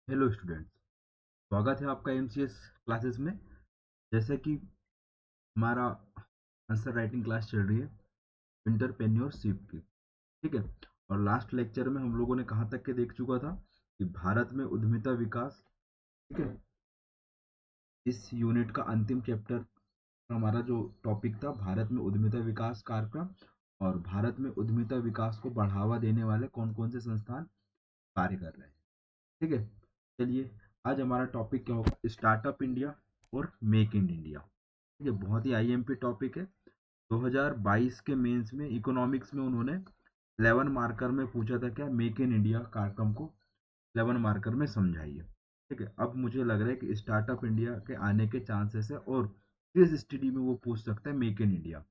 Hello students. स्वागत है आपका एमसीएस क्लासेस में। जैसे कि हमारा आंसर राइटिंग क्लास चल रही है एंटरप्रेन्योरशिप की। ठीक है। और लास्ट लेक्चर में हम लोगों ने कहाँ तक के देख चुका था कि भारत में उद्यमिता विकास। ठीक है। इस यूनिट का अंतिम चैप्टर हमारा जो टॉपिक था भारत में उद्यमिता विकास कार्यक्रम और भारत में उद्यमिता विकास को बढ़ावा देने वाले कौन कौन से संस्थान कार्य कर रहे हैं। ठीक है। चलिए, आज हमारा टॉपिक क्या होगा, स्टार्टअप इंडिया और मेक इन इंडिया। ठीक है, बहुत ही आईएमपी टॉपिक है। 2022 के मेंस में इकोनॉमिक्स में उन्होंने 11 मार्कर में पूछा था क्या, मेक इन इंडिया कार्यक्रम को 11 मार्कर में समझाइए। ठीक है, अब मुझे लग रहा है कि स्टार्टअप इंडिया के आने के चांसेस है और किस स्टडी में वो पूछ सकता है मेक इन इंडिया।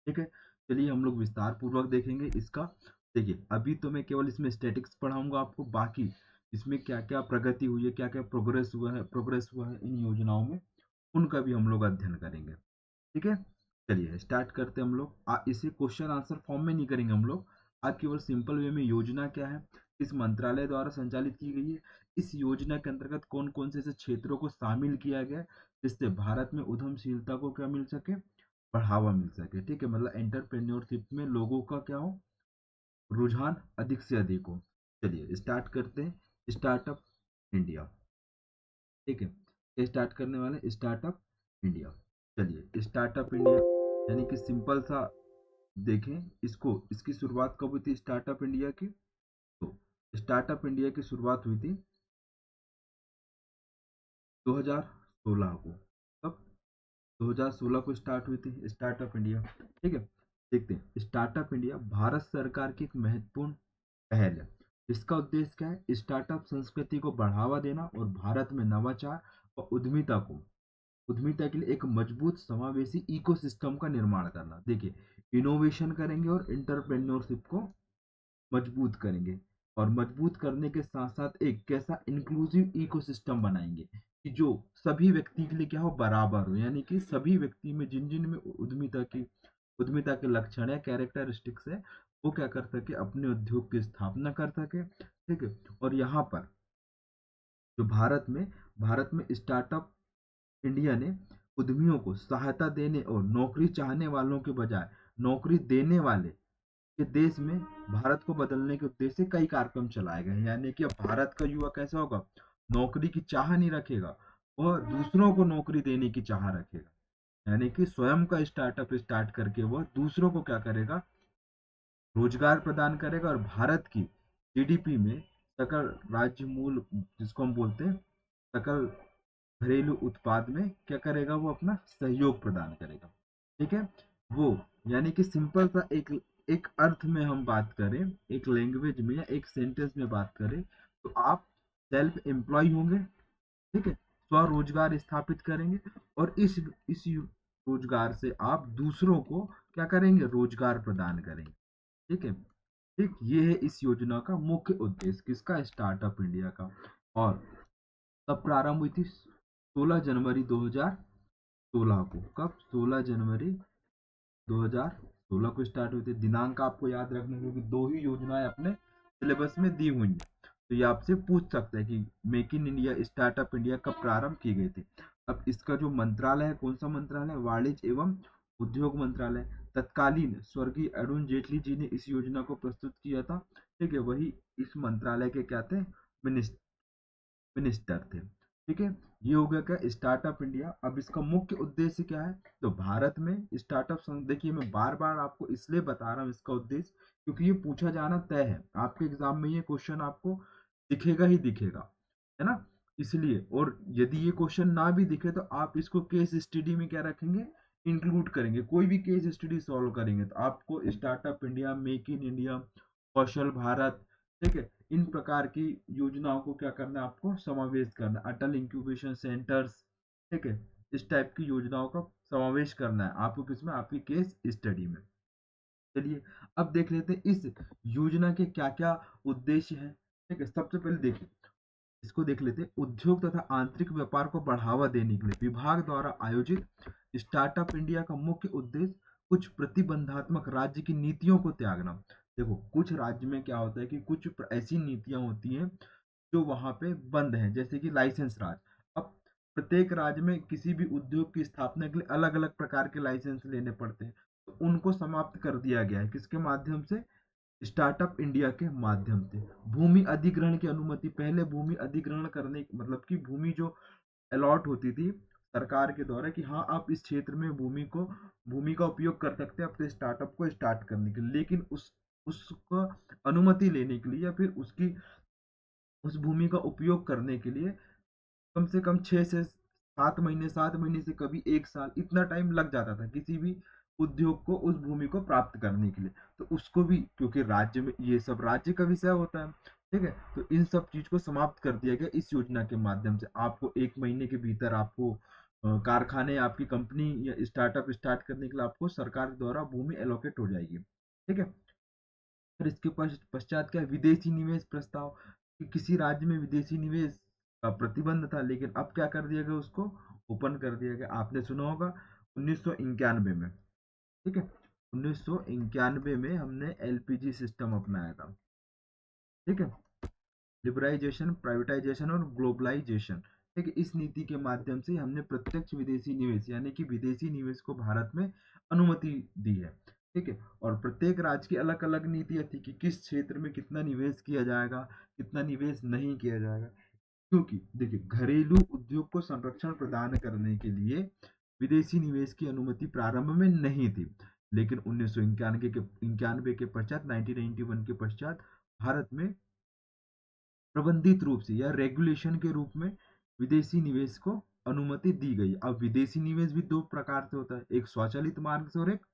ठीक है। चलिए हम लोग विस्तार पूर्वक देखेंगे इसका। देखिए, अभी तो मैं केवल इसमें स्टैटिक्स पढ़ाऊंगा आपको, बाकी इसमें क्या क्या प्रगति हुई है, क्या क्या प्रोग्रेस हुआ है इन योजनाओं में, उनका भी हम लोग अध्ययन करेंगे। ठीक है। चलिए स्टार्ट करते हैं हम लोग। इसे क्वेश्चन आंसर फॉर्म में नहीं करेंगे हम लोग। आज केवल सिंपल वे में योजना क्या है, किस मंत्रालय द्वारा संचालित की गई है, इस योजना के अंतर्गत कौन कौन से ऐसे क्षेत्रों को शामिल किया गया है जिससे भारत में उद्यमशीलता को क्या मिल सके, बढ़ावा मिल सके। ठीक है, मतलब एंटरप्रेन्योरशिप में लोगों का क्या हो, रुझान अधिक से अधिक हो। चलिए स्टार्ट करते हैं स्टार्टअप इंडिया। ठीक है, ये स्टार्ट करने वाले स्टार्टअप इंडिया। चलिए स्टार्टअप इंडिया यानी कि सिंपल सा देखें इसको, इसकी शुरुआत कब हुई थी स्टार्टअप इंडिया की। तो स्टार्टअप इंडिया की शुरुआत हुई थी 2016 को। कब? 2016 को स्टार्ट हुई थी स्टार्टअप इंडिया। ठीक है। देखते हैं, स्टार्टअप इंडिया भारत सरकार की एक महत्वपूर्ण पहल है। इसका उद्देश्य क्या है, स्टार्टअप संस्कृति को बढ़ावा देना और भारत में नवाचार और उद्यमिता के लिए एक मजबूत समावेशी इकोसिस्टम का निर्माण करना। देखिए, इनोवेशन करेंगे और इंटरप्रेन्योरशिप को मजबूत करेंगे, और मजबूत करने के साथ साथ एक कैसा इंक्लूसिव इकोसिस्टम बनाएंगे कि जो सभी व्यक्ति के लिए क्या हो, बराबर हो, यानी कि सभी व्यक्ति में जिन जिन में उद्यमिता के लक्षण है, कैरेक्टरिस्टिक्स है, वो क्या कर सके, अपने उद्योग की स्थापना कर सके। ठीक है। और यहाँ पर जो भारत में स्टार्टअप इंडिया ने उद्यमियों को सहायता देने और नौकरी चाहने वालों के बजाय नौकरी देने वाले के देश में भारत को बदलने के उद्देश्य से कई कार्यक्रम चलाए गए हैं। यानी कि अब भारत का युवा कैसा होगा, नौकरी की चाह नहीं रखेगा, वह दूसरों को नौकरी देने की चाह रखेगा। यानी कि स्वयं का स्टार्टअप स्टार्ट करके वह दूसरों को क्या करेगा, रोजगार प्रदान करेगा, और भारत की जीडीपी में, सकल राज्य मूल जिसको हम बोलते हैं, सकल घरेलू उत्पाद में क्या करेगा, वो अपना सहयोग प्रदान करेगा। ठीक है। वो यानी कि सिंपल सा एक एक अर्थ में हम बात करें, एक लैंग्वेज में या एक सेंटेंस में बात करें, तो आप सेल्फ एम्प्लॉय होंगे। ठीक है, स्वरोजगार स्थापित करेंगे, और इस रोजगार से आप दूसरों को क्या करेंगे, रोजगार प्रदान करेंगे। ठीक है। ठीक, ये है इस योजना का मुख्य उद्देश्य, किसका, स्टार्टअप इंडिया का। और कब प्रारंभ हुई थी, 16 जनवरी 2016 को। कब? 16 जनवरी 2016 को स्टार्ट हुई थी। दिनांक आपको याद रखना, क्योंकि दो ही योजनाएं अपने सिलेबस में दी हुई हैं, तो ये आपसे पूछ सकता है कि make in India, startup India कब प्रारंभ की गई थी। अब इसका जो मंत्रालय है, कौन सा मंत्रालय, वाणिज्य एवं उद्योग मंत्रालय। तत्कालीन स्वर्गीय अरुण जेटली जी ने इस योजना को प्रस्तुत किया था। ठीक है, वही इस मंत्रालय के क्या थे, मिनिस्टर थे। ठीक है, ये हो गया क्या, स्टार्टअप इंडिया। अब इसका मुख्य उद्देश्य क्या है, तो भारत में स्टार्टअप, देखिए मैं बार बार आपको इसलिए बता रहा हूँ इसका उद्देश्य, क्योंकि ये पूछा जाना तय है आपके एग्जाम में, ये क्वेश्चन आपको दिखेगा ही दिखेगा, है ना। इसलिए, और यदि ये क्वेश्चन ना भी दिखे तो आप इसको केस स्टडी में क्या रखेंगे, इंक्लूड करेंगे। कोई भी केस स्टडी सॉल्व करेंगे तो आपको startup India, make in India, Kaushal Bharat, ठीक है, इन प्रकार की योजनाओं को क्या करना है, आपको समावेश करना, अटल इंक्यूबेशन सेंटर्स, ठीक है, इस टाइप की योजनाओं का समावेश करना है आपको, किसमें, आपकी केस स्टडी में। चलिए अब देख लेते हैं इस योजना के क्या क्या उद्देश्य हैं। ठीक है, सबसे पहले देखिए, इसको देख लेते हैं। उद्योग तथा आंतरिक व्यापार को बढ़ावा देने के लिए विभाग द्वारा आयोजित स्टार्टअप इंडिया का मुख्य उद्देश्य कुछ प्रतिबंधात्मक राज्य की नीतियों को त्यागना। देखो, कुछ राज्य में क्या होता है कि कुछ ऐसी नीतियां होती हैं जो वहां पे बंद हैं, जैसे कि लाइसेंस राज। अब प्रत्येक राज्य में किसी भी उद्योग की स्थापना के लिए अलग अलग प्रकार के लाइसेंस लेने पड़ते हैं, तो उनको समाप्त कर दिया गया है किसके माध्यम से? स्टार्टअप इंडिया के माध्यम से। भूमि अधिग्रहण की अनुमति, पहले भूमि अधिग्रहण करने मतलब कि भूमि जो अलॉट होती थी सरकार के द्वारा कि हाँ आप इस क्षेत्र में भूमि का उपयोग कर सकते हैं अपने स्टार्टअप को स्टार्ट करने के लिए, लेकिन उसका अनुमति लेने के लिए या फिर उसकी उस भूमि का उपयोग करने के लिए कम से कम 6 से 7 महीने, 7 महीने से कभी 1 साल, इतना टाइम लग जाता था किसी भी उद्योग को उस भूमि को प्राप्त करने के लिए। तो उसको भी, क्योंकि राज्य में ये सब राज्य का विषय होता है, ठीक है, तो इन सब चीज को समाप्त कर दिया गया इस योजना के माध्यम से। आपको 1 महीने के भीतर आपको कारखाने, आपकी कंपनी या स्टार्टअप स्टार्ट करने के लिए आपको सरकार द्वारा भूमि एलोकेट हो जाएगी, ठीक है। फिर इसके पश्चात क्या, विदेशी निवेश प्रस्ताव, कि किसी राज्य में विदेशी निवेश का प्रतिबंध था, लेकिन अब क्या कर दिया गया, उसको ओपन कर दिया गया। आपने सुना होगा 1991 में, ठीक है, 1991 में हमने एलपीजी सिस्टम अपनाया था, ठीक है। लिबराइजेशन, प्राइवेटाइजेशन और ग्लोबलाइजेशन, ठीक है, इस नीति के माध्यम से हमने प्रत्यक्ष विदेशी निवेश यानी कि विदेशी निवेश को भारत में अनुमति दी है, ठीक है। और प्रत्येक राज्य की अलग अलग नीतियां थी कि किस क्षेत्र में कितना निवेश किया जाएगा, कितना निवेश नहीं किया जाएगा। क्योंकि देखिए, घरेलू उद्योग को संरक्षण प्रदान करने के लिए विदेशी निवेश की अनुमति प्रारंभ में नहीं थी, लेकिन 1991 के पश्चात, 1991 के पश्चात भारत में प्रबंधित रूप से या रेगुलेशन के रूप में विदेशी निवेश को अनुमति दी गई। अब विदेशी निवेश भी दो प्रकार से होता है, एक स्वचालित मार्ग से और एक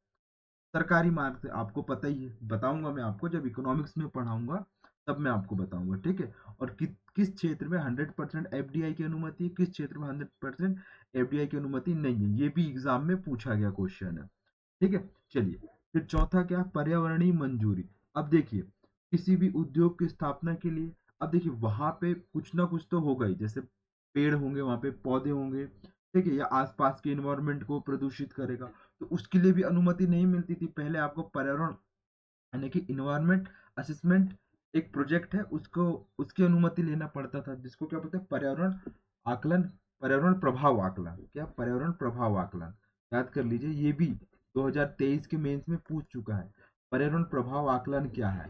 सरकारी मार्ग से। आपको पता ही है, बताऊंगा मैं आपको जब इकोनॉमिक्स में पढ़ाऊंगा तब मैं आपको बताऊंगा, ठीक है। और किस क्षेत्र में 100% एफडीआई की अनुमति है, किस क्षेत्र में 100% एफडीआई की अनुमति नहीं है, ये भी एग्जाम में पूछा गया क्वेश्चन है, ठीक है। चलिए, फिर चौथा क्या, पर्यावरणीय मंजूरी। अब देखिए, किसी भी उद्योग की स्थापना के लिए, अब देखिए वहां पे कुछ ना कुछ तो होगा ही, जैसे पेड़ होंगे, वहां पे पौधे होंगे, ठीक है, या आसपास के इन्वायरमेंट को प्रदूषित करेगा, तो उसके लिए भी अनुमति नहीं मिलती थी। पहले आपको पर्यावरण यानी कि इन्वायरमेंट असेसमेंट एक प्रोजेक्ट है, उसको उसकी अनुमति लेना पड़ता था, जिसको क्या बोलते हैं, पर्यावरण आकलन, पर्यावरण प्रभाव आकलन। क्या, पर्यावरण प्रभाव आकलन, याद कर लीजिए, ये भी 2023 के मेंस में पूछ चुका है। पर्यावरण प्रभाव आकलन क्या है,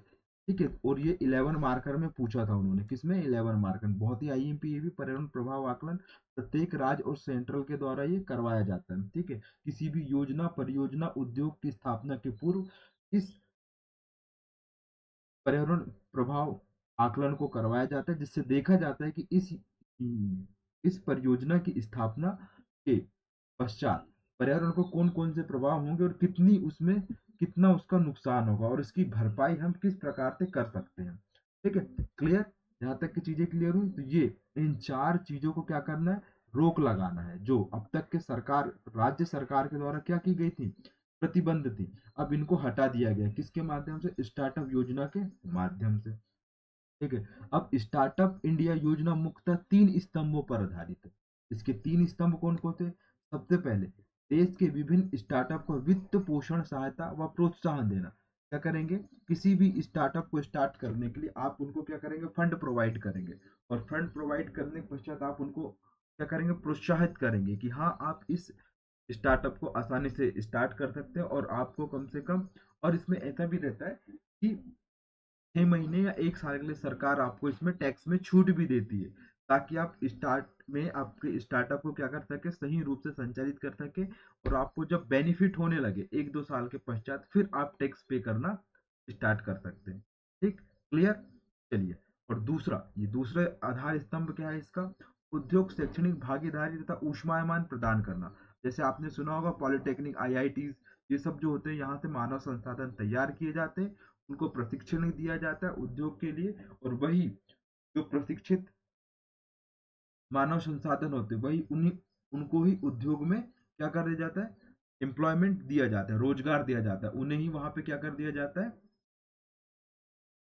ठीक है। और ये 11 मार्कर में पूछा था उन्होंने, किसमें, 11 मार्कर, बहुत ही आईएमपी। ये भी पर्यावरण प्रभाव आकलन प्रत्येक राज्य और सेंट्रल के द्वारा ये करवाया जाता है, ठीक है। किसी भी योजना, परियोजना, उद्योग की स्थापना के पूर्व इस पर्यावरण प्रभाव आकलन को करवाया जाता है, जिससे देखा जाता है कि इस परियोजना की स्थापना के पश्चात पर्यावरण को कौन कौन से प्रभाव होंगे और कितना उसका नुकसान होगा, और इसकी भरपाई हम किस प्रकार से कर सकते हैं, ठीक है। क्लियर, यहाँ तक की चीजें क्लियर हुई। तो ये इन चार चीजों को क्या करना है, रोक लगाना है, जो अब तक के सरकार, राज्य सरकार के द्वारा क्या की गई थी, प्रतिबंध थी। अब इनको हटा दिया गया, किसके माध्यम से, स्टार्टअप योजना के माध्यम से, ठीक है। अब स्टार्टअप इंडिया योजना मुख्यतः 3 स्तंभों पर आधारित है। इसके 3 स्तंभ कौन कौन थे? सबसे पहले, देश के विभिन्न स्टार्टअप को वित्त पोषण, सहायता व प्रोत्साहन देना। क्या करेंगे, किसी भी स्टार्टअप को स्टार्ट करने के लिए आप उनको क्या करेंगे, फंड प्रोवाइड करेंगे, और फंड प्रोवाइड करने के पश्चात आप उनको क्या करेंगे, प्रोत्साहित करेंगे कि हाँ आप इस स्टार्टअप को आसानी से स्टार्ट कर सकते हैं, और आपको कम से कम, और इसमें ऐसा भी रहता है कि 6 महीने या 1 साल के लिए सरकार आपको इसमें टैक्स में छूट भी देती है, ताकि आप स्टार्ट में आपके स्टार्टअप को क्या कर सके, सही रूप से संचालित कर सके, और आपको जब बेनिफिट होने लगे 1-2 साल के पश्चात, फिर आप टैक्स पे करना स्टार्ट कर सकते हैं, ठीक, क्लियर। चलिए, और दूसरा, ये दूसरे आधार स्तंभ क्या है इसका, उद्योग, शैक्षणिक भागीदारी तथा ऊष्मायमान प्रदान करना। जैसे आपने सुना होगा पॉलिटेक्निक, आईआईटीज, ये सब जो होते हैं, यहाँ से मानव संसाधन तैयार किए जाते हैं, उनको प्रशिक्षण दिया जाता है उद्योग के लिए, और वही जो प्रशिक्षित मानव संसाधन होते हैं, वही उन्हीं उनको ही उद्योग में क्या कर दिया जाता है, एम्प्लॉयमेंट दिया जाता है, रोजगार दिया जाता है, उन्हें ही वहां पे क्या कर दिया जाता है,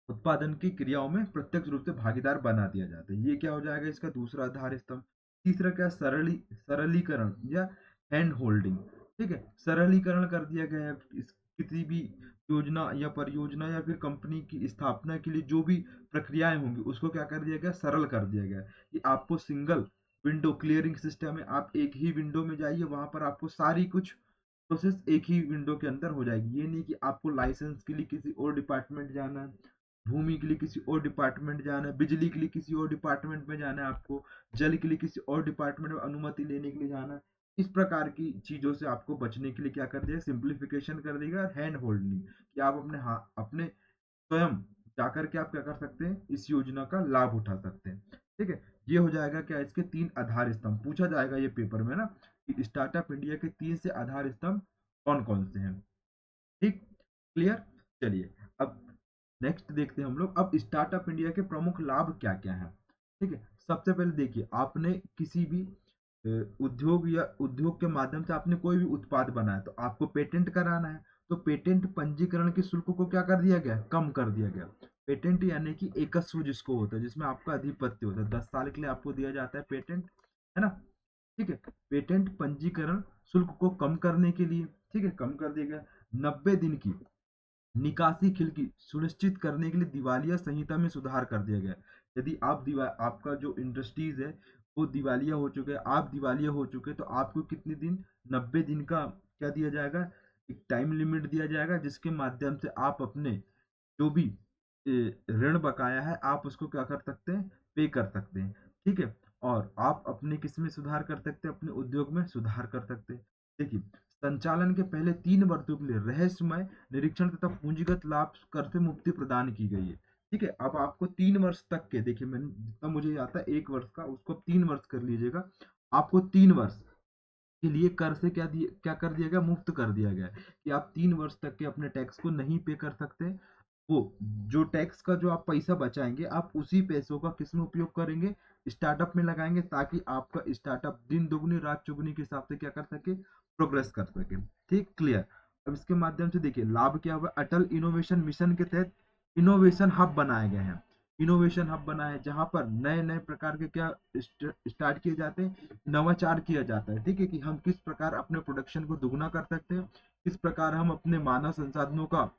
उत्पादन की क्रियाओं में प्रत्यक्ष रूप से भागीदार बना दिया जाता है। ये क्या हो जाएगा, इसका दूसरा आधार स्तंभ। तीसरा क्या, सरलीकरण या हैंड होल्डिंग, ठीक है, सरलीकरण कर दिया गया है किसी भी योजना या परियोजना या फिर कंपनी की स्थापना के लिए जो भी प्रक्रियाएं होंगी उसको क्या कर दिया गया, सरल कर दिया गया कि आपको सिंगल विंडो क्लियरिंग सिस्टम है, आप एक ही विंडो में जाइए, वहां पर आपको सारी कुछ प्रोसेस एक ही विंडो के अंदर हो जाएगी। ये नहीं कि आपको लाइसेंस के लिए किसी और डिपार्टमेंट जाना है, भूमि के लिए किसी और डिपार्टमेंट जाना है, बिजली के लिए किसी और डिपार्टमेंट में जाना है, आपको जल के लिए किसी और डिपार्टमेंट में अनुमति लेने के लिए जाना है। इस प्रकार की चीजों से आपको बचने के लिए क्या कर दिया, सिंप्लीफिकेशन कर देगा, हैंड होल्डिंग कि आप अपने अपने स्वयं जाकर के आप क्या कर सकते हैं, इस योजना का लाभ उठा सकते हैं। ठीक है, ये हो जाएगा क्या, इसके 3 आधार स्तंभ पूछा जाएगा ये पेपर में ना, कि स्टार्टअप इंडिया के 3 से आधार स्तंभ कौन कौन से हैं। ठीक, क्लियर। चलिए अब नेक्स्ट देखते हैं हम लोग, अब स्टार्टअप इंडिया के प्रमुख लाभ क्या क्या हैं। ठीक है, सबसे पहले देखिए, आपने किसी भी उद्योग या उद्योग के माध्यम से आपने कोई भी उत्पाद बनाया तो आपको पेटेंट कराना है, तो पेटेंट पंजीकरण के शुल्क को क्या कर दिया गया, कम कर दिया गया। पेटेंट यानी कि एकस्व जिसको होता है, जिसमें आपका अधिपत्य होता है, 10 साल के लिए आपको दिया जाता है पेटेंट, है ना। ठीक है, पेटेंट पंजीकरण शुल्क को कम करने के लिए, ठीक है, कम कर दिया गया। 90 दिन की निकासी खिड़की सुनिश्चित करने के लिए दिवालिया संहिता में सुधार कर दिया गया। यदि आपका जो इंडस्ट्रीज है वो दिवालिया हो चुके हैं, आप दिवालिया हो चुके हैं, तो आपको कितने दिन, 90 दिन का क्या दिया जाएगा, एक टाइम लिमिट दिया जाएगा, जिसके माध्यम से आप अपने जो भी ऋण बकाया है आप उसको क्या कर सकते हैं, पे कर सकते हैं। ठीक है, और आप अपने किस में सुधार कर सकते हैं, अपने उद्योग में सुधार कर सकते हैं। देखिए, संचालन के पहले 3 वर्षों के लिए रहस्यमय निरीक्षण तथा पूंजीगत लाभ कर से मुक्ति प्रदान की गई है। ठीक है, अब आपको 3 वर्ष तक के, देखिए मैंने जितना मुझे आता है 1 वर्ष का, उसको 3 वर्ष कर लीजिएगा। आपको 3 वर्ष के लिए कर से क्या कर दिया गया, मुक्त कर दिया गया कि आप 3 वर्ष तक के अपने टैक्स को नहीं पे कर सकते। वो जो टैक्स का जो आप पैसा बचाएंगे, आप उसी पैसों का किस में उपयोग करेंगे, स्टार्टअप में लगाएंगे, ताकि आपका स्टार्टअप दिन दुगनी रात चुगनी के हिसाब से क्या कर सके, प्रोग्रेस कर सके। ठीक, क्लियर। अब इसके माध्यम से देखिए लाभ क्या हुआ, अटल इनोवेशन मिशन के तहत इनोवेशन हब बनाए गए हैं। इनोवेशन हब बना है जहां पर नए नए प्रकार के क्या स्टार्ट किए जाते हैं, नवाचार किया जाता है। ठीक है, कि हम किस प्रकार अपने प्रोडक्शन को दुगना कर सकते हैं, किस प्रकार हम अपने मानव संसाधनों का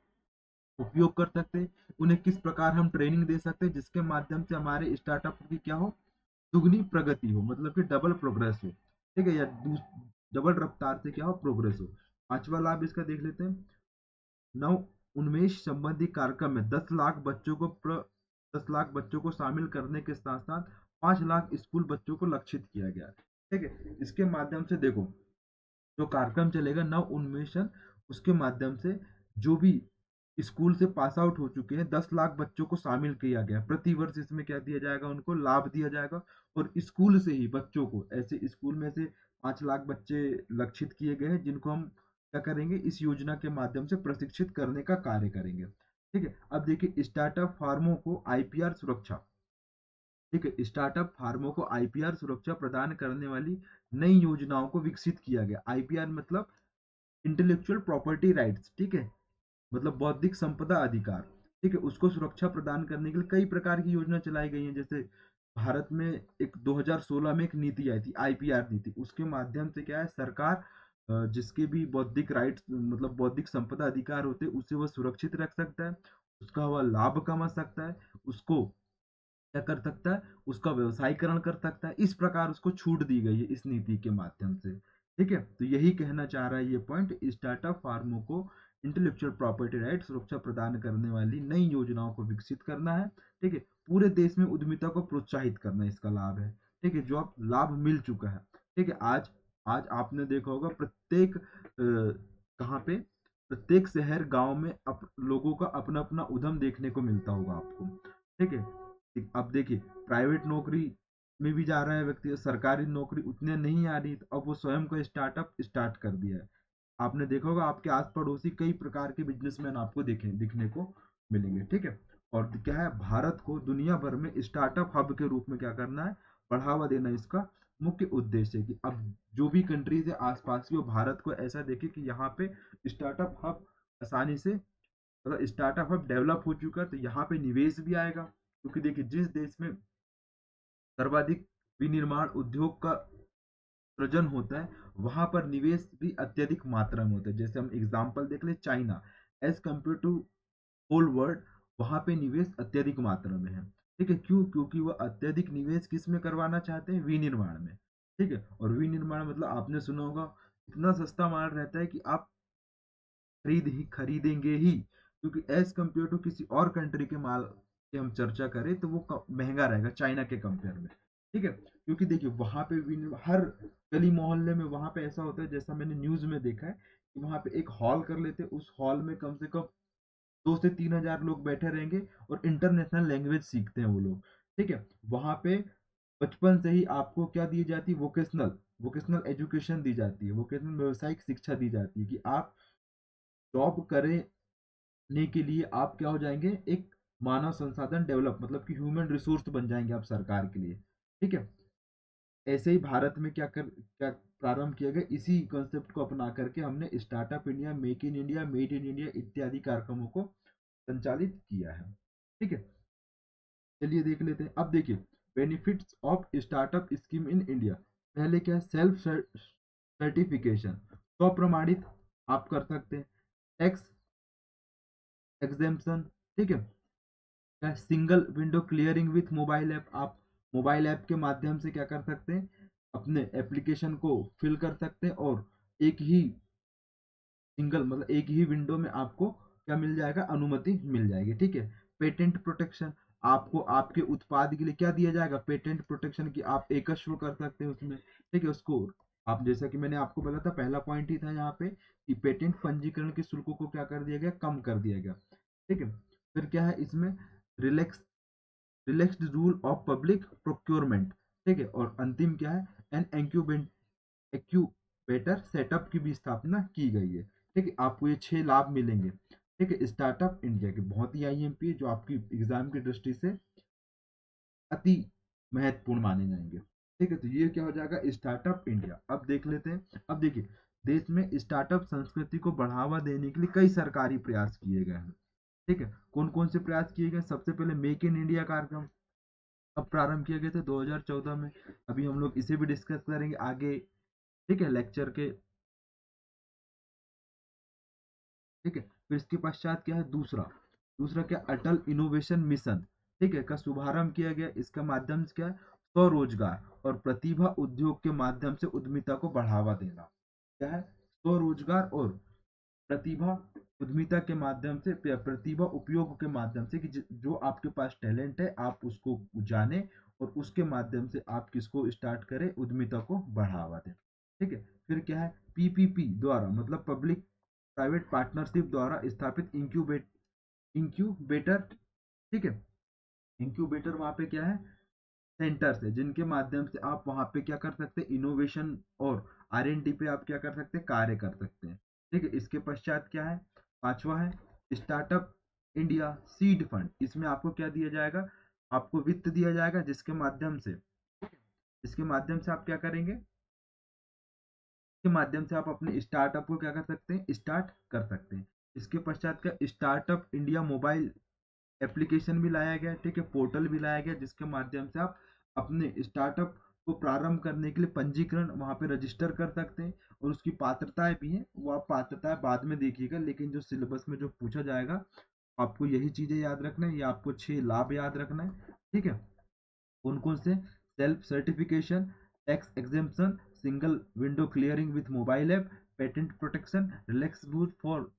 उपयोग कर सकते हैं, उन्हें किस प्रकार हम ट्रेनिंग दे सकते हैं, जिसके माध्यम से हमारे स्टार्टअप की क्या हो, दुगनी प्रगति हो, मतलब कि डबल प्रोग्रेस हो। ठीक है, या डबल रफ्तार से क्या हो, प्रोग्रेस हो। 5वां लाभ इसका देख लेते हैं, नव उन्मेष संबंधी कार्यक्रम में 10 लाख बच्चों को शामिल करने के साथ साथ 5 लाख स्कूल बच्चों को लक्षित किया गया। ठीक है, इसके माध्यम से देखो जो कार्यक्रम चलेगा नव उन्मेषण, उसके माध्यम से जो भी स्कूल से पास आउट हो चुके हैं 10 लाख बच्चों को शामिल किया गया। प्रति वर्ष इसमें क्या दिया जाएगा, उनको लाभ दिया जाएगा। और स्कूल से ही बच्चों को, ऐसे स्कूल में से 5 लाख बच्चे लक्षित किए गए हैं, जिनको हम क्या करेंगे, इस योजना के माध्यम से प्रशिक्षित करने का कार्य करेंगे। ठीक है, अब देखिए स्टार्टअप फार्मों को आईपीआर सुरक्षा। ठीक है, स्टार्टअप फार्मों को आईपीआर सुरक्षा प्रदान करने वाली नई योजनाओं को विकसित किया गया। आईपीआर मतलब इंटेलेक्चुअल प्रॉपर्टी राइट्स। ठीक है, मतलब बौद्धिक संपदा अधिकार। ठीक है, उसको सुरक्षा प्रदान करने के लिए कई प्रकार की योजना चलाई गई हैं। जैसे भारत में एक 2016 में एक नीति आई थी, आईपीआर नीति, उसके माध्यम से क्या है, सरकार जिसके भी बौद्धिक राइट्स मतलब बौद्धिक संपदा अधिकार होते हैं उसे वह सुरक्षित रख सकता है, उसका वह लाभ कमा सकता है, उसको क्या कर सकता है, उसका व्यवसायीकरण कर सकता है। इस प्रकार उसको छूट दी गई है इस नीति के माध्यम से। ठीक है, तो यही कहना चाह रहा है ये पॉइंट, स्टार्टअप फार्मों को इंटेलेक्चुअल प्रॉपर्टी राइट सुरक्षा प्रदान करने वाली नई योजनाओं को विकसित करना है। ठीक है, पूरे देश में उद्यमिता को प्रोत्साहित करना इसका लाभ है। ठीक है, जो अब लाभ मिल चुका है। ठीक है, आज आज आपने देखा होगा प्रत्येक कहाँ पे, प्रत्येक शहर गांव में लोगों का अपना अपना उद्यम देखने को मिलता होगा आपको। ठीक है, अब देखिए प्राइवेट नौकरी में भी जा रहा है व्यक्ति, सरकारी नौकरी उतने नहीं आ रही, तो अब वो स्वयं को स्टार्टअप स्टार्ट कर दिया है। आपने देखा होगा आपके आस पड़ोसी कई प्रकार के बिजनेसमैन आपको दिखने को मिलेंगे। ठीक है, और क्या है, भारत को दुनिया भर में स्टार्टअप हब के रूप में क्या करना है, बढ़ावा देना इसका मुख्य उद्देश्य है। कि अब जो भी कंट्रीज है आसपास की, वो भारत को ऐसा देखे कि यहाँ पे स्टार्टअप हब आसानी से, मतलब स्टार्टअप हब डेवलप हो चुका है, तो यहाँ पे निवेश भी आएगा। क्योंकि देखिए जिस देश में सर्वाधिक विनिर्माण उद्योग का सृजन होता है, वहां पर निवेश भी अत्यधिक मात्रा में होता है। जैसे हम एग्जाम्पल देख ले, China. As compare to whole world, वहां पे निवेश अत्यधिक मात्रा में है। ठीक है, क्यों? क्योंकि वह अत्यधिक निवेश किस में करवाना चाहते हैं? विनिर्माण में। ठीक है, और विनिर्माण मतलब आपने सुना होगा इतना सस्ता माल रहता है कि आप खरीदेंगे ही, क्योंकि एज कम्पेयर टू किसी और कंट्री के माल की हम चर्चा करें तो वो महंगा रहेगा चाइना के कंपेयर में। ठीक है, क्योंकि देखिए वहां पे हर गली मोहल्ले में वहां पे ऐसा होता है, जैसा मैंने न्यूज में देखा है कि वहां पे एक हॉल कर लेते हैं, उस हॉल में कम से कम 2 से 3 हजार लोग बैठे रहेंगे और इंटरनेशनल लैंग्वेज सीखते हैं वो लोग। ठीक है, वहां पे बचपन से ही आपको क्या दी जाती है? वोकेशनल वोकेशनल एजुकेशन दी जाती है, वोकेशनल व्यावसायिक शिक्षा दी जाती है कि आप जॉब करने के लिए आप क्या हो जाएंगे? एक मानव संसाधन डेवलप, मतलब कि ह्यूमन रिसोर्स बन जाएंगे आप सरकार के लिए। ठीक है, ऐसे ही भारत में क्या प्रारंभ किया गया, इसी कॉन्सेप्ट को अपना करके हमने startup India, make in India, made in India इत्यादि कार्यक्रमों को संचालित किया है। ठीक है, चलिए देख लेते हैं। अब देखिए benefits of startup scheme in India. पहले क्या है? सेल्फ सर्टिफिकेशन, स्व प्रमाणित आप कर सकते हैं। Tax exemption. ठीक है, क्या? Single window clearing with mobile app, आप मोबाइल ऐप के माध्यम से क्या कर सकते हैं? अपने एप्लीकेशन को फिल कर सकते हैं और एक ही सिंगल मतलब एक ही विंडो में आपको क्या मिल जाएगा? अनुमति मिल जाएगी। ठीक है, पेटेंट प्रोटेक्शन, आपको आपके उत्पाद के लिए क्या दिया जाएगा? पेटेंट प्रोटेक्शन की आप एकस्व कर सकते हैं उसमें। ठीक है, उसको आप जैसा कि मैंने आपको बताया था, पहला पॉइंट ही था यहाँ पे कि पेटेंट पंजीकरण के शुल्कों को क्या कर दिया गया? कम कर दिया गया। ठीक है, फिर क्या है इसमें? Relax relaxed rule of public procurement. ठीक है, और अंतिम क्या है? एन एक्यूबेटर सेटअप की भी स्थापना की गई है। ठीक है, आपको ये 6 लाभ मिलेंगे। ठीक है, स्टार्टअप इंडिया के बहुत ही आईएमपी है जो आपकी एग्जाम की दृष्टि से अति महत्वपूर्ण माने जाएंगे। ठीक है, तो ये क्या हो जाएगा? Startup India. अब देख लेते हैं। अब देखिए देश में स्टार्टअप संस्कृति को बढ़ावा देने के लिए कई सरकारी प्रयास किए गए हैं। ठीक है, कौन कौन से प्रयास किए गए? सबसे पहले मेक इन इंडिया कार्यक्रम अब प्रारंभ किए गए थे 2014 में। अभी हम लोग इसे भी डिस्कस करेंगे आगे। ठीक है, लेक्चर के। ठीक है, फिर इसके पश्चात क्या है? दूसरा दूसरा क्या? अटल इनोवेशन मिशन। ठीक है, का शुभारंभ किया गया। इसका माध्यम से क्या है? स्वरोजगार और प्रतिभा उद्योग के माध्यम से उद्यमिता को बढ़ावा देना। क्या है? स्वरोजगार और प्रतिभा उद्यमिता के माध्यम से, प्रतिभा उपयोग के माध्यम से कि जो आपके पास टैलेंट है आप उसको जाने और उसके माध्यम से आप किसको स्टार्ट करें? उद्यमिता को बढ़ावा दें। ठीक है, फिर क्या है? पीपीपी द्वारा मतलब पब्लिक प्राइवेट पार्टनरशिप द्वारा स्थापित इंक्यूबेटर। ठीक है, इंक्यूबेटर वहां पे क्या है? सेंटर्स है जिनके माध्यम से आप वहां पे क्या कर सकते हैं? इनोवेशन और R&D पे आप क्या कर सकते हैं? कार्य कर सकते हैं। ठीक है, इसके पश्चात क्या है? पांचवा है स्टार्टअप इंडिया सीड फंड। इसमें आपको क्या दिया जाएगा? आपको वित्त दिया जाएगा जिसके माध्यम से आप क्या करेंगे? के माध्यम से आप अपने स्टार्टअप को क्या कर सकते हैं? स्टार्ट कर सकते हैं। इसके पश्चात का स्टार्टअप इंडिया मोबाइल एप्लीकेशन भी लाया गया। ठीक है, पोर्टल भी लाया गया जिसके माध्यम से आप अपने स्टार्टअप को प्रारंभ करने के लिए पंजीकरण वहां पे रजिस्टर कर सकते हैं। और उसकी पात्रताएं भी हैं, वो आप पात्रताएं बाद में देखिएगा, लेकिन जो सिलेबस में जो पूछा जाएगा आपको यही चीजें याद रखना है। ये आपको 6 लाभ याद रखना है। ठीक है, कौन कौन से? Self certification, tax exemption, single window clearing with mobile app, patent protection, relax rule for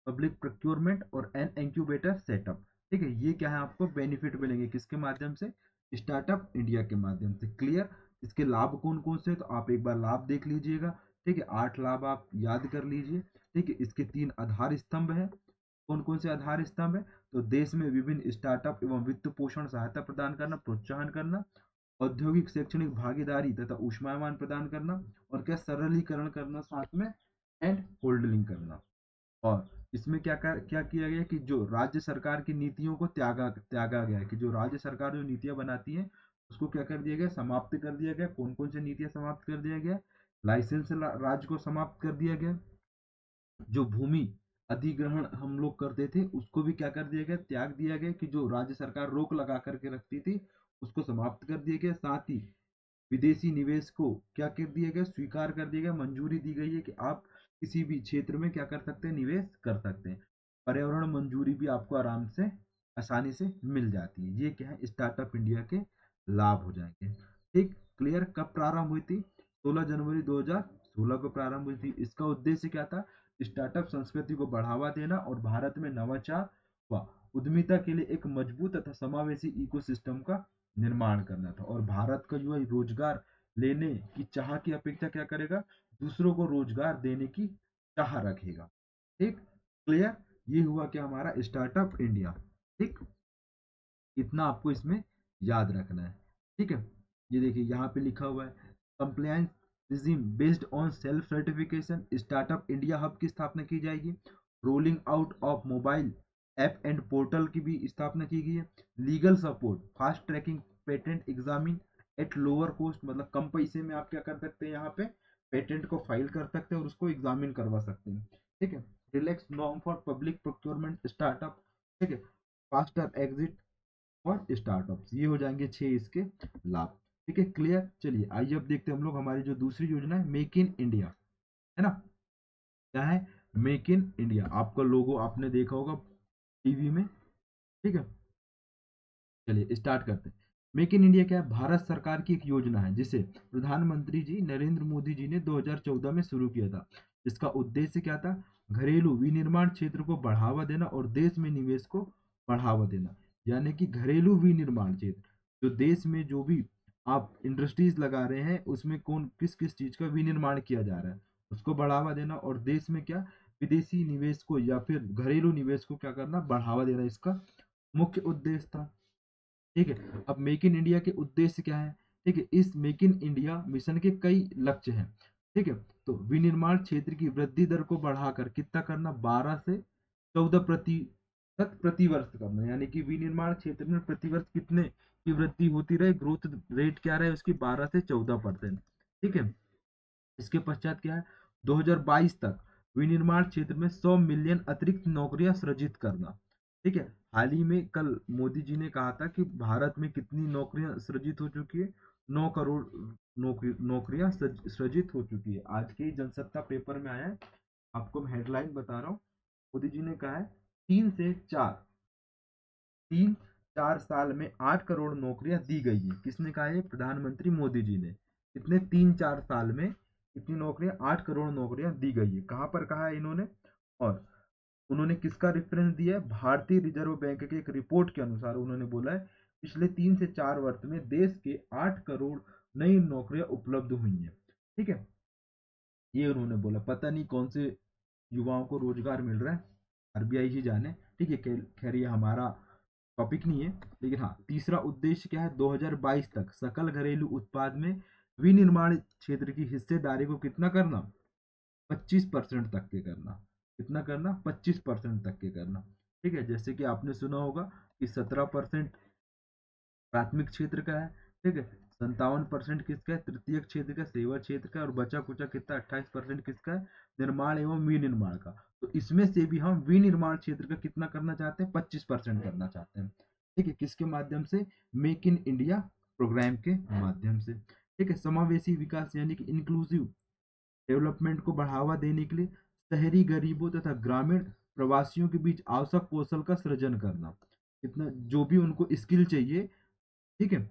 public procurement और एन इंक्यूबेटर सेटअप। ठीक है, ये क्या है? आपको बेनिफिट मिलेंगे किसके माध्यम से? स्टार्टअप इंडिया के माध्यम से। क्लियर? इसके लाभ कौन कौन से? तो आप एक बार लाभ देख लीजिएगा। ठीक है, 8 लाभ आप याद कर लीजिए। ठीक है, इसके 3 आधार स्तंभ है। कौन कौन से आधार स्तंभ है? तो देश में विभिन्न स्टार्टअप एवं वित्त पोषण सहायता प्रदान करना, प्रोत्साहन करना, औद्योगिक शैक्षणिक भागीदारी तथा ऊष्मायन प्रदान करना, और क्या? सरलीकरण करना साथ में, एंड होल्डलिंग करना। और इसमें क्या किया गया कि जो राज्य सरकार की नीतियों को त्यागा त्यागा गया है, कि जो राज्य सरकार जो नीतियां बनाती है उसको क्या कर दिया गया? समाप्त कर दिया गया। कौन कौन सी नीतियां समाप्त कर दिया गया? लाइसेंस राज्य को समाप्त कर दिया गया। जो भूमि अधिग्रहण हम लोग करते थे उसको भी क्या कर दिया गया? त्याग दिया गया, कि जो राज्य सरकार रोक लगा करके रखती थी उसको समाप्त कर दिया गया। साथ ही विदेशी निवेश को क्या कर दिया गया? स्वीकार कर दिया गया, मंजूरी दी गई है कि आप किसी भी क्षेत्र में क्या कर सकते हैं? निवेश कर सकते हैं। पर्यावरण मंजूरी भी आपको आराम से आसानी से मिल जाती है। ये क्या है, स्टार्टअप इंडिया के लाभ हो जाएंगे। ठीक, क्लियर। कब प्रारंभ हुई थी? 16 जनवरी 2016 को प्रारंभ हुई थी। इसका उद्देश्य क्या था? स्टार्टअप संस्कृति को बढ़ावा देना और भारत में नवाचार व उद्यमिता के लिए एक मजबूत तथा समावेशी इकोसिस्टम का निर्माण करना था। और भारत का युवा रोजगार लेने की चाह की अपेक्षा क्या करेगा? दूसरों को रोजगार देने की चाह रखेगा। ठीक, क्लियर। ये हुआ क्या? हमारा स्टार्टअप इंडिया। ठीक, इतना आपको इसमें याद रखना है। ठीक है, ये देखिए यहाँ पे लिखा हुआ है, compliance regime based on self certification, startup India hub की स्थापना की जाएगी। Rolling out of mobile app and portal की भी स्थापना की गई है। Legal support, fast tracking patent examine at lower cost, मतलब कम पैसे में आप क्या कर सकते हैं, यहाँ पे पेटेंट को फाइल कर सकते हैं और उसको एग्जामिन करवा सकते हैं। ठीक है, relax norm for public procurement startup. ठीक है, फास्टर एग्जिट और स्टार्टअप्स, ये हो जाएंगे 6 इसके लाभ। ठीक है, क्लियर। चलिए आइए अब देखते हैं हम लोग हमारी जो दूसरी योजना है, मेक इन इंडिया, है ना। क्या है? Make in India. आपका लोगो आपने देखा होगा टीवी में। ठीक है, चलिए स्टार्ट करते हैं। मेक इन इंडिया क्या है? भारत सरकार की एक योजना है जिसे प्रधानमंत्री जी नरेंद्र मोदी जी ने 2014 में शुरू किया था। इसका उद्देश्य क्या था? घरेलू विनिर्माण क्षेत्र को बढ़ावा देना और देश में निवेश को बढ़ावा देना। यानी कि घरेलू विनिर्माण क्षेत्र, जो देश में जो भी आप इंडस्ट्रीज लगा रहे हैं उसमें कौन किस किस चीज का विनिर्माण किया जा रहा है, उसको बढ़ावा देना। और देश में क्या, विदेशी निवेश को या फिर घरेलू निवेश को क्या करना, बढ़ावा देना, इसका मुख्य उद्देश्य था। ठीक है, अब मेक इन इंडिया के उद्देश्य क्या है? ठीक है, इस मेक इन इंडिया मिशन के कई लक्ष्य हैं। ठीक है, तो विनिर्माण क्षेत्र की वृद्धि दर को बढ़ाकर कितना करना, 12 से 14% प्रति वर्ष करना। यानी कि विनिर्माण क्षेत्र में प्रतिवर्ष कितने की वृद्धि होती रहे, ग्रोथ रेट क्या रहे उसकी, 12 से 14%। ठीक है, इसके पश्चात क्या है, 2022 तक विनिर्माण क्षेत्र में 100 मिलियन अतिरिक्त नौकरियां सृजित करना। ठीक है, हाल ही में कल मोदी जी ने कहा था कि भारत में कितनी नौकरियां सृजित हो चुकी है, 9 करोड़ नौकरियां सृजित हो चुकी है। आज के जनसत्ता पेपर में आया है, आपको मैं हेडलाइन बता रहा हूँ। मोदी जी ने कहा है 3 से 4 साल में 8 करोड़ नौकरियां दी गई है। किसने कहा है? प्रधानमंत्री मोदी जी ने। कितने? 3-4 साल में कितनी नौकरियां? 8 करोड़ नौकरियां दी गई है। कहां पर कहा है इन्होंने? और उन्होंने किसका रेफरेंस दिया है? भारतीय रिजर्व बैंक के एक रिपोर्ट के अनुसार उन्होंने बोला है पिछले 3 से 4 वर्ष में देश के 8 करोड़ नई नौकरियां उपलब्ध हुई हैं। ठीक है, ये उन्होंने बोला। पता नहीं कौन से युवाओं को रोजगार मिल रहा है, आरबीआई ही जाने। ठीक है, खैर ये हमारा टॉपिक नहीं है। लेकिन हाँ, तीसरा उद्देश्य क्या है? 2022 तक सकल घरेलू उत्पाद में विनिर्माण क्षेत्र की हिस्सेदारी को कितना करना, 25% तक के करना। कितना करना? 25% तक के करना। ठीक है, जैसे कि आपने सुना होगा कि 17% प्राथमिक क्षेत्र का है। ठीक है, 57% किसका है? तृतीय क्षेत्र का, सेवा क्षेत्र का। और बचा कुचा कितना, 28% किसका है? निर्माण एवं विनिर्माण का। तो इसमें से भी हम विनिर्माण क्षेत्र का कितना करना चाहते हैं? 25% करना चाहते हैं। ठीक है, किसके माध्यम से? मेक इन इंडिया प्रोग्राम के माध्यम से। ठीक है, समावेशी विकास यानी कि इंक्लूसिव डेवलपमेंट को बढ़ावा देने के लिए शहरी गरीबों तथा ग्रामीण प्रवासियों के बीच आवश्यक कौशल का सृजन करना। इतना जो भी उनको स्किल चाहिए, ठीक है,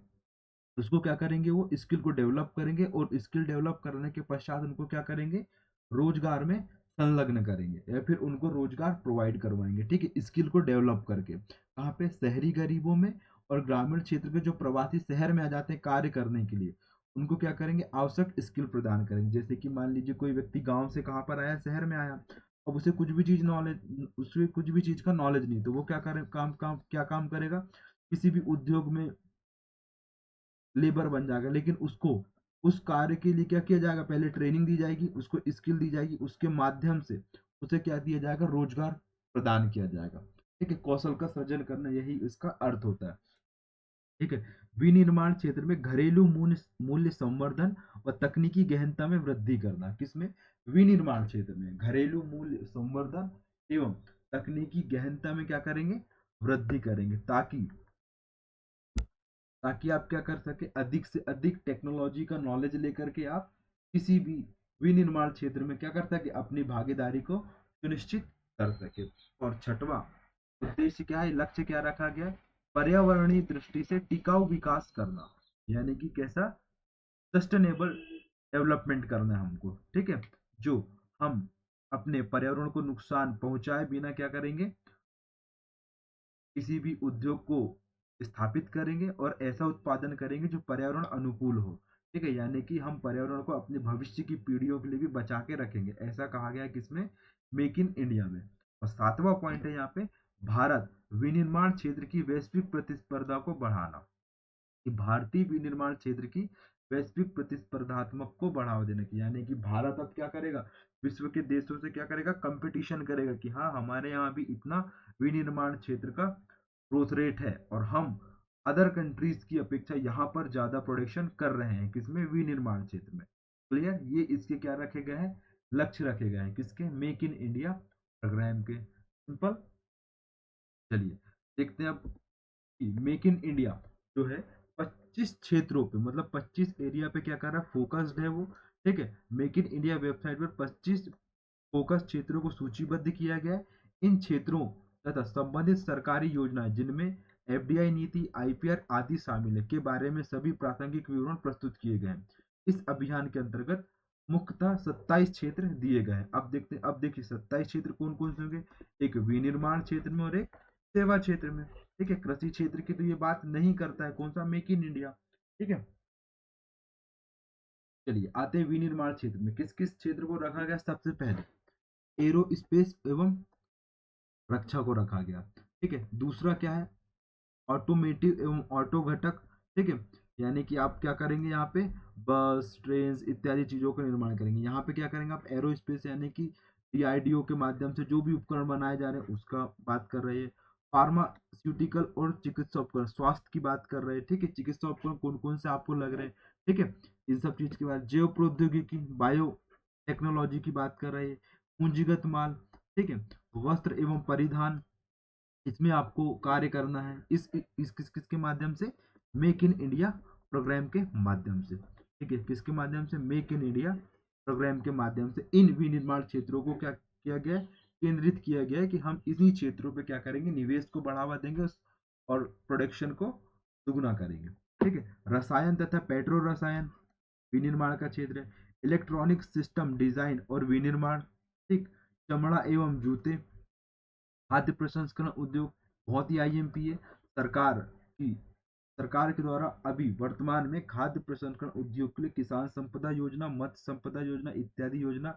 उसको क्या करेंगे, वो स्किल को डेवलप करेंगे और स्किल डेवलप करने के पश्चात उनको क्या करेंगे, रोजगार में संलग्न करेंगे या फिर उनको रोजगार प्रोवाइड करवाएंगे। ठीक है, स्किल को डेवलप करके कहाँ पे? शहरी गरीबों में। और ग्रामीण क्षेत्र के जो प्रवासी शहर में आ जाते हैं कार्य करने के लिए, उनको क्या करेंगे, आवश्यक स्किल प्रदान करेंगे। जैसे कि मान लीजिए कोई व्यक्ति गांव से कहाँ पर आया, शहर में आया। अब उसे कुछ भी चीज नॉलेज, उसे कुछ भी चीज का नॉलेज नहीं, तो वो क्या करे, क्या काम करेगा, किसी भी उद्योग में लेबर बन जाएगा। लेकिन उसको उस कार्य के लिए क्या किया जाएगा, पहले ट्रेनिंग दी जाएगी, उसको स्किल दी जाएगी, उसके माध्यम से उसे क्या दिया जाएगा, रोजगार प्रदान किया जाएगा। ठीक है, कौशल का सृजन करना, यही इसका अर्थ होता है। ठीक है, विनिर्माण क्षेत्र में घरेलू मूल्य मूल्य संवर्धन और तकनीकी गहनता में वृद्धि करना। किसमें? विनिर्माण क्षेत्र में घरेलू मूल्य संवर्धन एवं तकनीकी गहनता में क्या करेंगे, वृद्धि करेंगे, ताकि आप क्या कर सके, अधिक से अधिक टेक्नोलॉजी का नॉलेज लेकर के आप किसी भी विनिर्माण क्षेत्र में क्या कर सके, अपनी भागीदारी को सुनिश्चित कर सके। और छठवां उद्देश्य क्या है, लक्ष्य क्या रखा गया है, पर्यावरणीय दृष्टि से टिकाऊ विकास करना, यानी कि कैसा, सस्टेनेबल डेवलपमेंट करना है हमको, ठीक है। जो हम अपने पर्यावरण को नुकसान पहुंचाए बिना क्या करेंगे, किसी भी उद्योग को स्थापित करेंगे और ऐसा उत्पादन करेंगे जो पर्यावरण अनुकूल हो, ठीक है। यानी कि हम पर्यावरण को अपने भविष्य की पीढ़ियों के लिए भी बचा के रखेंगे, ऐसा कहा गया है किसमें, मेक इन इंडिया में। और सातवां पॉइंट है यहाँ पे, भारत विनिर्माण क्षेत्र की वैश्विक प्रतिस्पर्धा को बढ़ाना, कि भारतीय विनिर्माण क्षेत्र की वैश्विक प्रतिस्पर्धात्मक को बढ़ावा देने की, यानी कि भारत अब क्या करेगा, विश्व के देशों से क्या करेगा, कंपटीशन करेगा कि हाँ हमारे यहाँ भी इतना विनिर्माण क्षेत्र का ग्रोथ रेट है और हम अदर कंट्रीज की अपेक्षा यहाँ पर ज्यादा प्रोडक्शन कर रहे हैं, किसमें, विनिर्माण क्षेत्र में। क्लियर, ये इसके क्या रखे गए हैं, लक्ष्य रखे गए हैं, किसके, मेक इन इंडिया प्रोग्राम के। सिंपल। चलिए देखते हैं अब, मेक इन इंडिया जो है 25 क्षेत्रों पे, मतलब 25 एरिया पे क्या कर रहा है, फोकस्ड है वो, ठीक है। मेक इन इंडिया वेबसाइट पर 25 फोकस क्षेत्रों को सूचीबद्ध किया गया है। इन क्षेत्रों तथा संबंधित सरकारी योजनाएं जिनमें एफडीआई नीति, आईपीआर आदि शामिल है के बारे में सभी प्रासंगिक विवरण प्रस्तुत किए गए हैं। इस अभियान के अंतर्गत मुख्यतः 27 क्षेत्र दिए गए हैं। अब देखते हैं, अब देखिए 27 क्षेत्र कौन कौन से होंगे, एक विनिर्माण क्षेत्र में और एक सेवा क्षेत्र में, ठीक है। कृषि क्षेत्र की तो ये बात नहीं करता है, कौन सा, मेक इन इंडिया, ठीक है। चलिए आते हैं विनिर्माण क्षेत्र में, किस किस क्षेत्र को रखा गया, सबसे पहले एरो स्पेस एवं रक्षा को रखा गया, ठीक है। दूसरा क्या है, ऑटोमेटिव एवं ऑटो घटक, ठीक है। यानी कि आप क्या करेंगे यहाँ पे, बस, ट्रेन इत्यादि चीजों का निर्माण करेंगे। यहाँ पे क्या करेंगे आप, एरोस्पेस यानी कि डीआरडीओ के माध्यम से जो भी उपकरण बनाए जा रहे हैं उसका बात कर रहे हैं। फार्मास्यूटिकल और चिकित्सा उपकरण, स्वास्थ्य की बात कर रहे हैं, ठीक है। चिकित्सा उपकरण कौन कौन से आपको लग रहे हैं, ठीक है। इन सब चीज की बात, जैव प्रौद्योगिकी, बायो टेक्नोलॉजी की बात कर रहे हैं। पूंजीगत माल, ठीक है। वस्त्र एवं परिधान, इसमें आपको कार्य करना है इस किसके माध्यम से, मेक इन इंडिया प्रोग्राम के माध्यम से, ठीक है। किसके माध्यम से, मेक इन इंडिया प्रोग्राम के माध्यम से इन विनिर्माण क्षेत्रों को क्या किया गया है, केंद्रित किया गया है कि हम इन्हीं क्षेत्रों पे क्या करेंगे, निवेश को बढ़ावा देंगे और प्रोडक्शन को दुगुना करेंगे, ठीक है। रसायन तथा पेट्रो रसायन विनिर्माण का क्षेत्र है। इलेक्ट्रॉनिक सिस्टम डिजाइन और विनिर्माण, ठीक। चमड़ा एवं जूते, खाद्य प्रसंस्करण उद्योग, बहुत ही आईएमपी है। की सरकार के द्वारा अभी वर्तमान में खाद्य प्रसंस्करण उद्योग के लिए किसान संपदा योजना, मत्स्य संपदा योजना इत्यादि योजना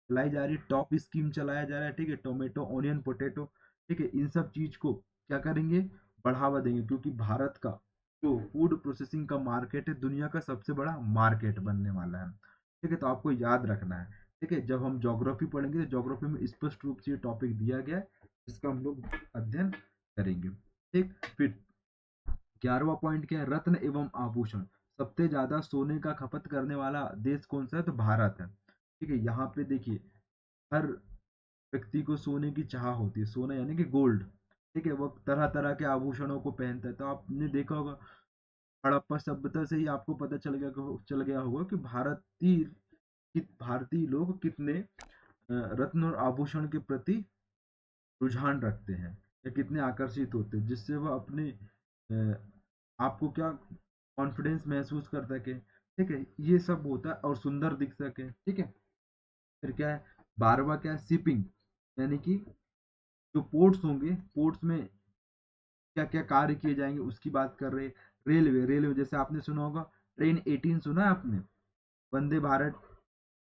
चलाई जा रही है। टॉप स्कीम चलाया जा रहा है, ठीक है। टोमेटो, ऑनियन, पोटैटो, ठीक है। इन सब चीज को क्या करेंगे, बढ़ावा देंगे, क्योंकि भारत का जो फूड प्रोसेसिंग का मार्केट है दुनिया का सबसे बड़ा मार्केट बनने वाला है, ठीक है। तो आपको याद रखना है, ठीक है। जब हम ज्योग्राफी पढ़ेंगे तो ज्योग्राफी में स्पष्ट रूप से ये टॉपिक दिया गया है, जिसका हम लोग अध्ययन करेंगे, ठीक। फिर 11वां पॉइंट क्या है, रत्न एवं आभूषण, सबसे ज्यादा सोने का खपत करने वाला देश कौन सा है, तो भारत है, ठीक है। यहाँ पे देखिए हर व्यक्ति को सोने की चाह होती है, सोना यानी कि गोल्ड, ठीक है। वो तरह तरह के आभूषणों को पहनता है, तो आपने देखा होगा हड़प्पा सभ्यता से ही आपको पता चल गया होगा कि भारतीय लोग कितने रत्न और आभूषण के प्रति रुझान रखते हैं या कितने आकर्षित होते हैं, जिससे वह अपने आपको क्या कॉन्फिडेंस महसूस कर सके, ठीक है। ये सब होता है और सुंदर दिख सके, ठीक है। फिर क्या है, 12वां क्या है, शिपिंग, यानी कि जो पोर्ट्स होंगे, पोर्ट्स में क्या क्या कार्य किए जाएंगे उसकी बात कर रहे हैं। रेलवे, रेलवे जैसे आपने सुना होगा, ट्रेन 18 सुना है आपने, वंदे भारत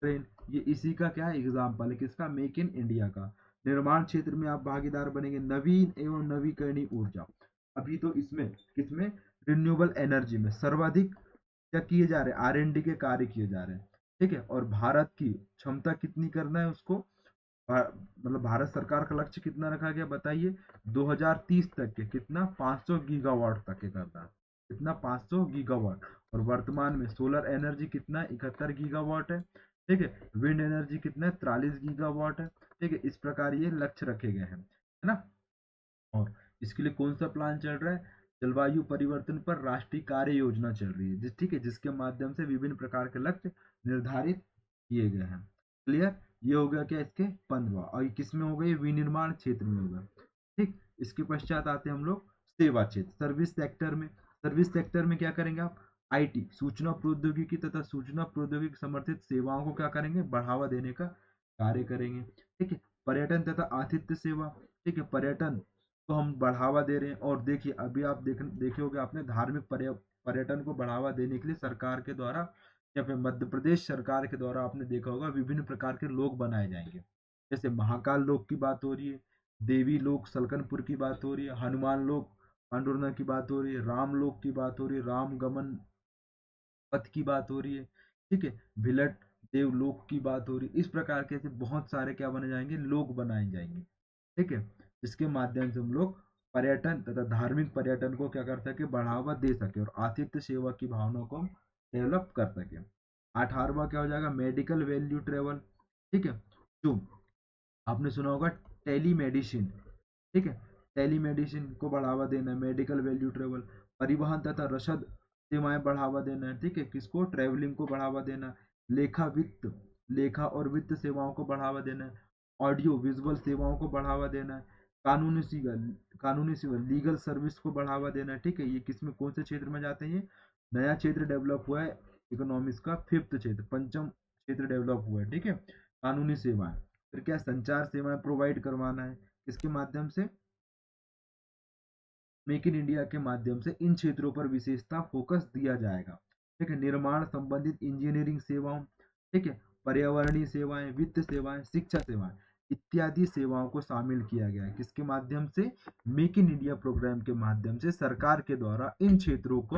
ट्रेन, ये इसी का क्या है, एग्जाम्पल है, किसका, मेक इन इंडिया का। निर्माण क्षेत्र में आप भागीदार बनेंगे, नवीन एवं नवीकरणीय ऊर्जा, अभी तो इसमें किसमें, रिन्यूएबल एनर्जी में सर्वाधिक क्या किए जा रहे हैं, आर एन डी के कार्य किए जा रहे हैं, ठीक है। और भारत की क्षमता कितनी करना है उसको, मतलब भारत सरकार का लक्ष्य कितना रखा गया बताइए, 2030 तक के कितना, 500 गीगावाट तक के करना है, कितना, 500 गीगावाट। और वर्तमान में सोलर एनर्जी कितना है, 71 गीगावाट है, ठीक है। विंड एनर्जी कितना है, 43 गीगावाट है, ठीक है। इस प्रकार ये लक्ष्य रखे गए हैं, है ना। और इसके लिए कौन सा प्लान चल रहा है, जलवायु परिवर्तन पर राष्ट्रीय कार्य योजना चल रही है, ठीक है, जिसके माध्यम से विभिन्न प्रकार के लक्ष्य निर्धारित किए गए हैं। क्लियर। ये हो गया क्या इसके 15, और ये किस में हो गए, विनिर्माण क्षेत्र में होगा। ठीक, इसके पश्चात आते हैं हम लोग सेवा क्षेत्र, सर्विस सेक्टर में। सर्विस सेक्टर में क्या करेंगे आप, आईटी, सूचना प्रौद्योगिकी तथा सूचना प्रौद्योगिकी समर्थित सेवाओं को क्या करेंगे, बढ़ावा देने का कार्य करेंगे। ठीक है, पर्यटन तथा आतिथ्य सेवा। ठीक है, पर्यटन को हम बढ़ावा दे रहे हैं। और देखिए अभी आप देखे होंगे आपने, धार्मिक पर्यटन को बढ़ावा देने के लिए सरकार के द्वारा या फिर मध्य प्रदेश सरकार के द्वारा आपने देखा होगा विभिन्न प्रकार के लोक बनाए जाएंगे। जैसे महाकाल लोक की बात हो रही है, देवी लोक सलकनपुर की बात हो रही है, हनुमान लोक पांडुरना की बात हो रही है, राम लोक की बात हो रही है, राम गमन पथ की बात हो रही है। ठीक है, भिलट देवलोक की बात हो रही है। इस प्रकार के ऐसे बहुत सारे क्या बने जाएंगे, लोक बनाए जाएंगे। ठीक है, जिसके माध्यम से हम लोग पर्यटन तथा धार्मिक पर्यटन को क्या कर सके, बढ़ावा दे सके और आतिथ्य सेवा की भावना को हम डेवलप कर सके। 18वां क्या हो जाएगा, मेडिकल वैल्यू ट्रेवल। ठीक है, जो आपने सुना होगा टेलीमेडिसिन। ठीक है, टेलीमेडिसिन को बढ़ावा देना है, मेडिकल वैल्यू ट्रेवल। परिवहन तथा रसद सेवाएं बढ़ावा देना है। ठीक है, किसको, ट्रेवलिंग को बढ़ावा देना है। लेखा वित्त, लेखा और वित्त सेवाओं को बढ़ावा देना है। ऑडियो विजुअल सेवाओं को बढ़ावा देना है। कानूनी सेवा लीगल सर्विस को बढ़ावा देना है। ठीक है, ये किस में, कौन से क्षेत्र में जाते हैं, ये नया क्षेत्र डेवलप हुआ है इकोनॉमिक्स का, फिफ्थ क्षेत्र, पंचम क्षेत्र डेवलप हुआ है। ठीक है, कानूनी सेवाएं। फिर क्या, संचार सेवाएं प्रोवाइड करवाना है, किसके माध्यम से, मेक इन इंडिया के माध्यम से इन क्षेत्रों पर विशेषता फोकस दिया जाएगा। ठीक है, निर्माण संबंधित इंजीनियरिंग सेवाओं, ठीक है, पर्यावरणीय सेवाएं, वित्त सेवाएं, शिक्षा सेवाएं इत्यादि सेवाओं को शामिल किया गया है। किसके माध्यम से, मेक इन इंडिया प्रोग्राम के माध्यम से सरकार के द्वारा इन क्षेत्रों को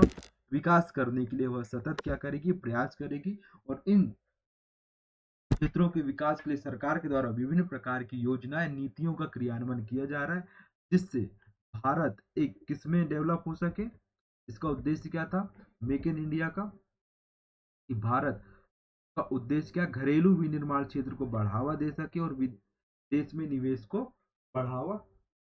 विकास करने के लिए वह सतत क्या करेगी, प्रयास करेगी। और इन क्षेत्रों के विकास के लिए सरकार के द्वारा विभिन्न प्रकार की योजनाएं, नीतियों का क्रियान्वयन किया जा रहा है, जिससे भारत एक किसमें डेवलप हो सके। इसका उद्देश्य क्या था, मेक इन इंडिया का, कि भारत का उद्देश्य क्या, घरेलू विनिर्माण क्षेत्र को बढ़ावा दे सके और विदेश में निवेश को बढ़ावा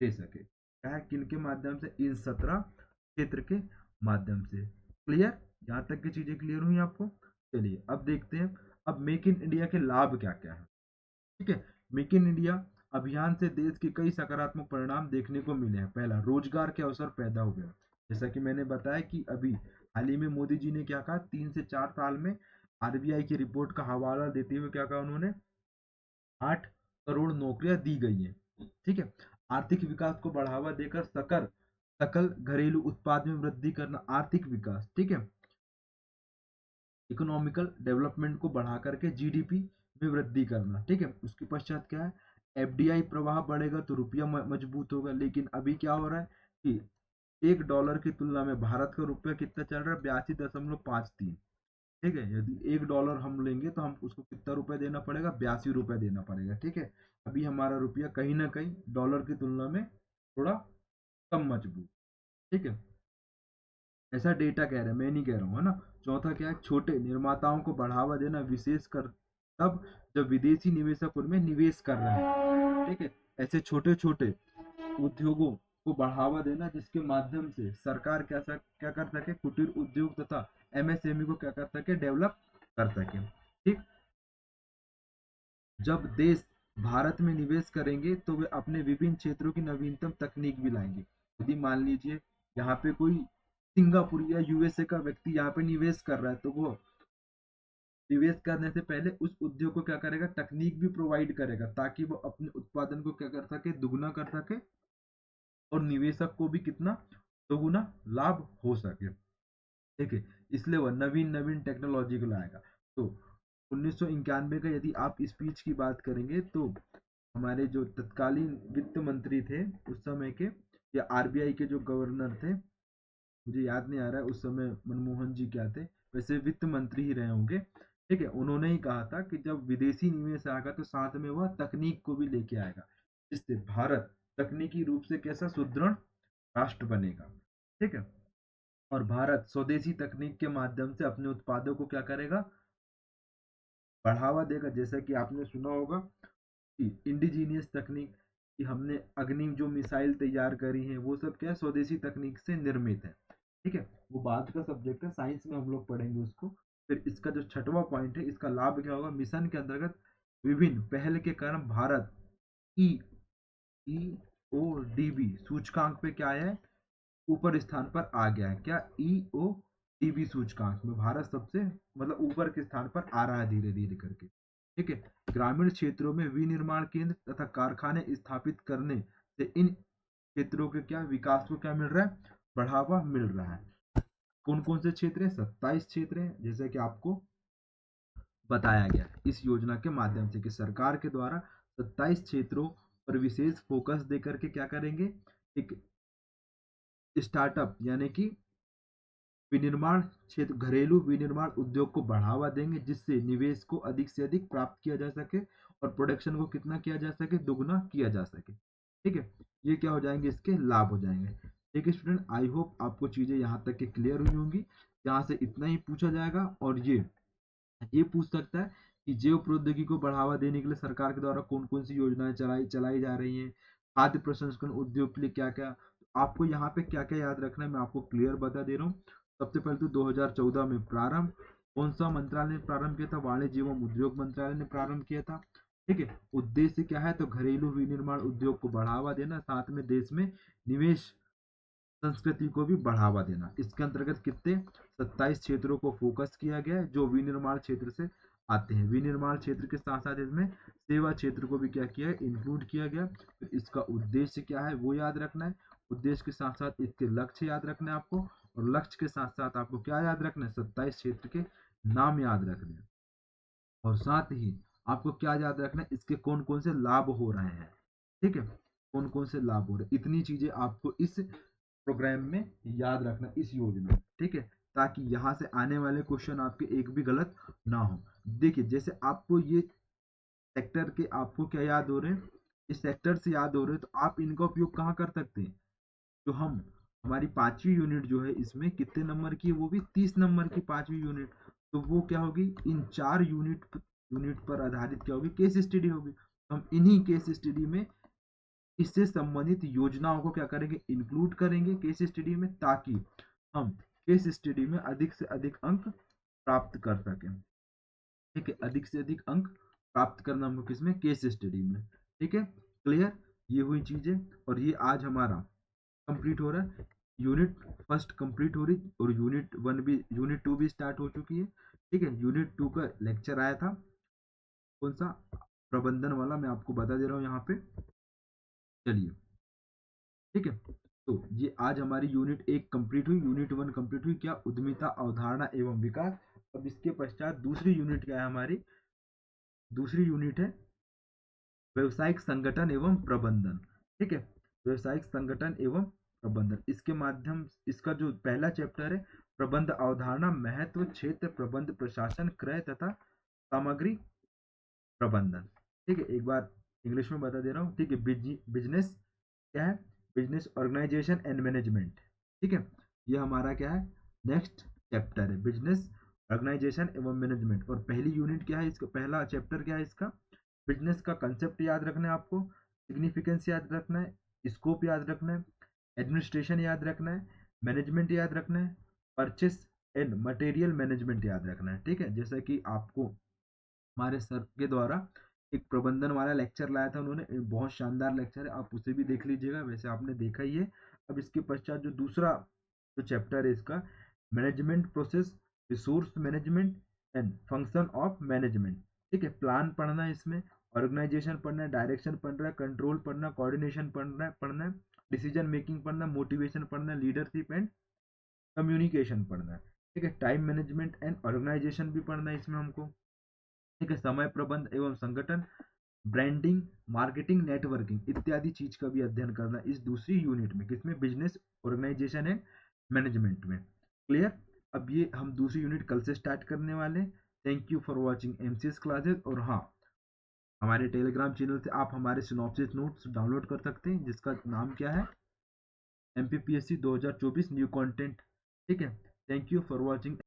दे सके। क्या है, किनके माध्यम से, इन 17 क्षेत्र के माध्यम से। क्लियर, यहाँ तक की चीजें क्लियर हुई आपको। चलिए अब देखते हैं, अब मेक इन इंडिया के लाभ क्या क्या है। ठीक है, मेक इन इंडिया अभियान से देश के कई सकारात्मक परिणाम देखने को मिले हैं। पहला, रोजगार के अवसर पैदा हो गए। जैसा कि मैंने बताया कि अभी हाल ही में मोदी जी ने क्या कहा, 3 से 4 साल में आरबीआई की रिपोर्ट का हवाला देते हुए क्या कहा उन्होंने, 8 करोड़ नौकरियां दी गई हैं। ठीक है, आर्थिक विकास को बढ़ावा देकर सकल सकल घरेलू उत्पाद में वृद्धि करना, आर्थिक विकास। ठीक है, इकोनॉमिकल डेवलपमेंट को बढ़ा करके जीडीपी में वृद्धि करना। ठीक है, उसके पश्चात क्या है, एफडीआई प्रवाह बढ़ेगा तो रुपया मजबूत होगा। लेकिन अभी क्या हो रहा है कि $1 की तुलना में भारत का रुपया कितना चल रहा है, 82.53। ठीक है, यदि $1 हम लेंगे तो हम उसको कितना रुपया देना पड़ेगा, 82 रुपया देना पड़ेगा। ठीक है, अभी हमारा रुपया कहीं ना कहीं डॉलर की तुलना में थोड़ा कम मजबूत। ठीक है, ऐसा डेटा कह रहे हैं, मैं नहीं कह रहा हूँ, है ना। चौथा क्या है, छोटे निर्माताओं को बढ़ावा देना, विशेष कर तब जब विदेशी निवेशक उनमें निवेश कर रहे हैं। ठीक है, ऐसे छोटे छोटे उद्योगों को बढ़ावा देना, जिसके माध्यम से सरकार क्या कर सके, कुटीर उद्योग तथा एमएसएमई को क्या कर सके, डेवलप कर सके। ठीक, जब देश भारत में निवेश करेंगे तो वे अपने विभिन्न क्षेत्रों की नवीनतम तकनीक भी लाएंगे। यदि मान लीजिए यहाँ पे कोई सिंगापुर या यूएसए का व्यक्ति यहाँ पे निवेश कर रहा है, तो वो निवेश करने से पहले उस उद्योग को क्या करेगा, तकनीक भी प्रोवाइड करेगा, ताकि वो अपने उत्पादन को क्या कर सके, दुगुना कर सके, और निवेशक को भी कितना, दोगुना लाभ हो सके। ठीक है, इसलिए वह नवीन नवीन टेक्नोलॉजी को लाएगा। तो 1991 का यदि आप स्पीच की बात करेंगे, तो हमारे जो तत्कालीन वित्त मंत्री थे उस समय के, या आरबीआई के जो गवर्नर थे, मुझे याद नहीं आ रहा है उस समय मनमोहन जी क्या थे, वैसे वित्त मंत्री ही रहे होंगे। ठीक है, उन्होंने ही कहा था कि जब विदेशी निवेश आएगा तो साथ में वह तकनीक को भी लेके आएगा, जिससे भारत तकनीकी रूप से कैसा, सुदृढ़ राष्ट्र बनेगा। ठीक है, और भारत स्वदेशी तकनीक के माध्यम से अपने उत्पादों को क्या करेगा, बढ़ावा देगा। जैसा कि आपने सुना होगा कि इंडिजीनियस तकनीक, कि हमने अग्नि जो मिसाइल तैयार करी है वो सब क्या है, स्वदेशी तकनीक से निर्मित है। ठीक है, वो बाद का सब्जेक्ट है, साइंस में हम लोग पढ़ेंगे उसको। फिर इसका जो छठवां पॉइंट है, इसका लाभ क्या होगा, मिशन के अंतर्गत विभिन्न पहल के कारण भारत ई EODB सूचकांक पे क्या है, ऊपर स्थान पर आ गया है। क्या, EODB सूचकांक में भारत सबसे मतलब ऊपर के स्थान पर आ रहा है धीरे धीरे करके। ठीक है। ग्रामीण क्षेत्रों में विनिर्माण केंद्र तथा कारखाने स्थापित करने से इन क्षेत्रों के क्या विकास को क्या मिल रहा है, बढ़ावा मिल रहा है। कौन कौन से क्षेत्र है, 27 क्षेत्र है, जैसे कि आपको बताया गया है इस योजना के माध्यम से कि सरकार के द्वारा 27 क्षेत्रों पर विशेष फोकस देकर के क्या करेंगे, एक स्टार्टअप यानी कि विनिर्माण क्षेत्र, घरेलू विनिर्माण उद्योग को बढ़ावा देंगे, जिससे निवेश को अधिक से अधिक प्राप्त किया जा सके और प्रोडक्शन को कितना किया जा सके, दुगना किया जा सके। ठीक है, ये क्या हो जाएंगे, इसके लाभ हो जाएंगे। ठीक है स्टूडेंट, आई होप आपको चीजें यहाँ तक के क्लियर हुई होंगी। यहाँ से इतना ही पूछा जाएगा, और ये पूछ सकता है कि जैव प्रौद्योगिकी को बढ़ावा देने के लिए सरकार के द्वारा कौन कौन सी योजनाएं चलाई चलाई जा रही हैं, खाद्य प्रसंस्करण उद्योग के लिए क्या क्या। आपको यहाँ पे क्या क्या याद रखना है, मैं आपको क्लियर बता दे रहा हूँ। सबसे पहले तो 2014 में प्रारंभ, कौन सा मंत्रालय ने प्रारंभ किया था, वाणिज्य एवं उद्योग मंत्रालय ने प्रारंभ किया था। ठीक है, उद्देश्य क्या है, तो घरेलू विनिर्माण उद्योग को बढ़ावा देना, साथ में देश में निवेश संस्कृति को भी बढ़ावा देना। इसके अंतर्गत कितने 27 क्षेत्रों को फोकस किया गया है जो विनिर्माण क्षेत्र से आते हैं। विनिर्माण क्षेत्र के साथ साथ इसमें सेवा क्षेत्र को भी क्या किया है, इंक्लूड किया गया। फिर इसका उद्देश्य क्या है वो याद रखना है, उद्देश्य के साथ साथ इसके लक्ष्य याद रखना है आपको, और लक्ष्य के साथ साथ आपको क्या याद रखना है, 27 क्षेत्र के नाम याद रखने हैं। और साथ ही आपको क्या याद रखना है, इसके कौन कौन से लाभ हो रहे हैं। ठीक है, कौन कौन से लाभ हो रहे हैं, इतनी चीजें आपको इस प्रोग्राम में याद रखना, इस योजना में। ठीक है, ताकि यहाँ से आने वाले क्वेश्चन आपके एक भी गलत ना हो। देखिए, जैसे आपको ये सेक्टर के आपको क्या याद हो रहे हैं, इस सेक्टर से याद हो रहे हैं, तो आप इनका उपयोग कहाँ कर सकते हैं, जो हम हमारी 5वीं यूनिट जो है इसमें कितने नंबर की है, वो भी 30 नंबर की 5वीं यूनिट। तो वो क्या होगी, इन 4 यूनिट पर आधारित क्या होगी, केस स्टडी होगी। हम इन्हीं केस स्टडी में इससे संबंधित योजनाओं को क्या करेंगे, इंक्लूड करेंगे केस स्टडी में, ताकि हम केस स्टडी में अधिक से अधिक अंक प्राप्त कर सकें। ठीक है, अधिक से अधिक अंक प्राप्त करना हमको किसमें, केस स्टडी में। ठीक है, क्लियर, ये हुई चीजें। और ये आज हमारा कंप्लीट हो रहा है, यूनिट फर्स्ट कंप्लीट हो रही, और यूनिट टू भी स्टार्ट हो चुकी है। ठीक है, यूनिट 2 का लेक्चर आया था, कौन सा, प्रबंधन वाला, मैं आपको बता दे रहा हूँ यहाँ पे। चलिए, ठीक है, तो ये आज हमारी यूनिट 1 कंप्लीट हुई, यूनिट 1 कंप्लीट हुई, क्या, उद्यमिता, अवधारणा एवं विकास। अब इसके पश्चात दूसरी यूनिट क्या है हमारी, दूसरी यूनिट है व्यवसायिक संगठन एवं प्रबंधन। ठीक है, व्यवसायिक संगठन एवं प्रबंधन, इसके माध्यम, इसका जो पहला चैप्टर है, प्रबंध अवधारणा, महत्व, क्षेत्र, प्रबंध, प्रशासन, क्रय तथा सामग्री प्रबंधन। ठीक है, एक बार इंग्लिश में बता दे रहा हूँ। ठीक है, बिजनेस क्या है, बिजनेस ऑर्गेनाइजेशन एंड मैनेजमेंट। ठीक है, ये हमारा क्या है, नेक्स्ट चैप्टर है, बिजनेस ऑर्गेनाइजेशन एवं मैनेजमेंट। और पहली यूनिट क्या है, इसका पहला चैप्टर क्या है, इसका बिजनेस का कंसेप्ट याद रखना है आपको, सिग्निफिकेंस याद रखना है, स्कोप याद रखना है, एडमिनिस्ट्रेशन याद रखना है, मैनेजमेंट याद रखना है, परचेस एंड मटेरियल मैनेजमेंट याद रखना है। ठीक है, जैसा कि आपको हमारे सर के द्वारा एक प्रबंधन वाला लेक्चर लाया था उन्होंने, बहुत शानदार लेक्चर है, आप उसे भी देख लीजिएगा, वैसे आपने देखा ही है। अब इसके पश्चात जो दूसरा जो चैप्टर है इसका, management process, resource management and function of management. ठीक है, प्लान पढ़ना है इसमें, ऑर्गेनाइजेशन पढ़ना है, डायरेक्शन पढ़ना है, कंट्रोल पढ़ना है, कोऑर्डिनेशन पढ़ना है, डिसीजन मेकिंग पढ़ना है, मोटिवेशन पढ़ना है, लीडरशिप एंड कम्युनिकेशन पढ़ना है। ठीक है, टाइम मैनेजमेंट एंड ऑर्गेनाइजेशन भी पढ़ना है इसमें हमको। ठीक है, समय प्रबंध एवं संगठन, ब्रांडिंग, मार्केटिंग, नेटवर्किंग इत्यादि चीज का भी अध्ययन करना इस दूसरी यूनिट में, किसमें, बिजनेस ऑर्गेनाइजेशन एंड मैनेजमेंट में। क्लियर, अब ये हम दूसरी यूनिट कल से स्टार्ट करने वाले हैं। Thank you for watching MCS classes. और हाँ, हमारे टेलीग्राम चैनल से आप हमारे सिनॉप्सिस नोट्स डाउनलोड कर सकते हैं, जिसका नाम क्या है, MPPSC 2024 न्यू कंटेंट। ठीक है, थैंक यू फॉर वॉचिंग।